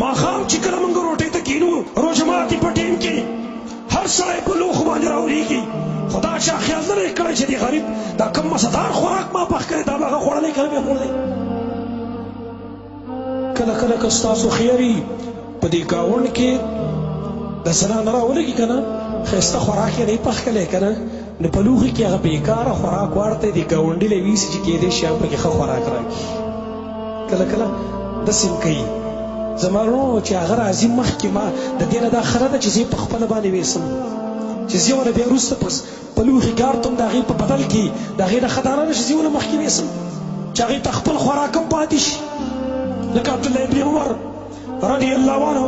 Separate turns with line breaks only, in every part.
ماښام چې کله موږ روټۍ ته کینو روژه ماتي په ټیم کې هر سړی په لوښو باندې راولېږي، خو دا چا خیال نه دی کړی چې د غریب دا کم مزهدار خوراک ما پخ کړی دا به هغه خوړلی که نه بیا خوړلی. کله کله که ستاسو خیر وي په دې ګاونډ کې د زنانه راولګي که نه ښایسته خوراک یې دی پخ کړی که نه نو په لوښي کې هغه بېکاره خوراک ورته د ګاونډي له ویسي چې کېدی شي هم پکې ښه خوراک راکړي. کله کله داسې هم کوي. زما ورونو چې هغه راځي مخکې ما د دې نه دا خره ده چې زه یې په خپله باندې ویسم چې زه یې ونه بیا وروسته په لوښي ګارتم د هغې په بدل کې د هغې نه ښه دانه نه شي زه یې ونه مخکې ویسم چې هغې ته خپل خوراک هم پاتې شي. لکه عبدالله ابن عمر رضی الله عنه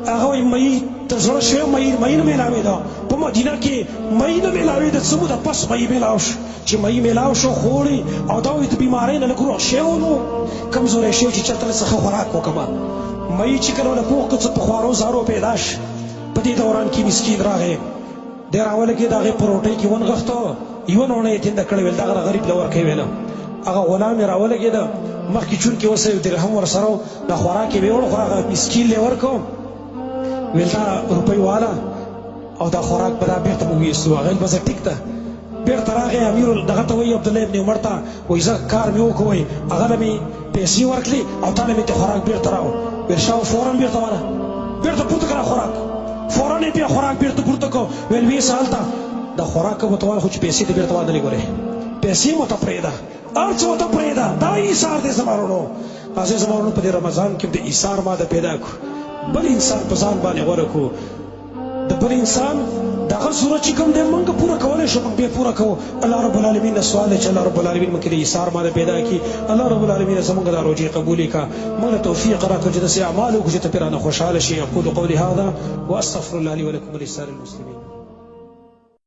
هغه وایي مۍ ته زړه شوی مۍ نه میلاوېده په مدینه کې مۍ نه میلاوېده څه موده پس مۍ میلاو شو چې مۍ میلاو شو خوړې او دا وایي د بیمارۍ نه لږ روغ شوی نو کمزوری شوی چې چېرته له څخه خوراک وکړمه. مۍ چې کله له پوخ که څه په خوارو زارو پیدا شي په دې دوران کې مسکین راغی دی راولګېد هغې په روټۍ کې ونغښته یوه نوڼه یې تینده کړې ویل دغه غریب له ورکوي ویله هغه غلام یې راولګېده مخکې چونکې اوس یو درهم ورسره و دا خوراک یې ویوړ خو هغه مسکین له یې ورکړو ویل دا روپۍ واله او دا خوراک به دا بېرته مو ویستو هغه ویل بس ټیک ده. بېرته راغی امیر دغه ته وایي عبدالله ابن عمر ته وایي زه کار مې وکړو وایي هغه له مې پیسې ورکړې او تا له مې ته خوراک بېرته راوړ ویل شاه فورا بېرته واله بېرته پورته کړه خوراک فورا یې بیا خوراک بېرته پورته کړو ویل ویې څه هلته دا خوراک به ورته واله خو چې پیسې دې بېرته واده ګورې پیسې مو ته پرېږده هر څه ورته پرېږده دا ایثار دی زما وروڼو. هسې زما وروڼو په دې رمضان کې د ایثار ماده پیدا کړو بل انسان په ځان باندې غوره کړو د بل انسان دغه صورت چې کوم دی موږ پوره کولی شو موږ بیا پوره کوو. الله رب العالمین نه سوال دی چې الله رب العالمین موږ کې د ایثار ماده پیدا کړي. الله رب العالمین زموږ دا روژې قبولې کړه موږ له توفیق راکړه چې داسې اعمال وکړو چې ته پرې رانه خوشحاله شي. اقول قولي هذا واستغفر الله لي ولكم ولسائر المسلمين.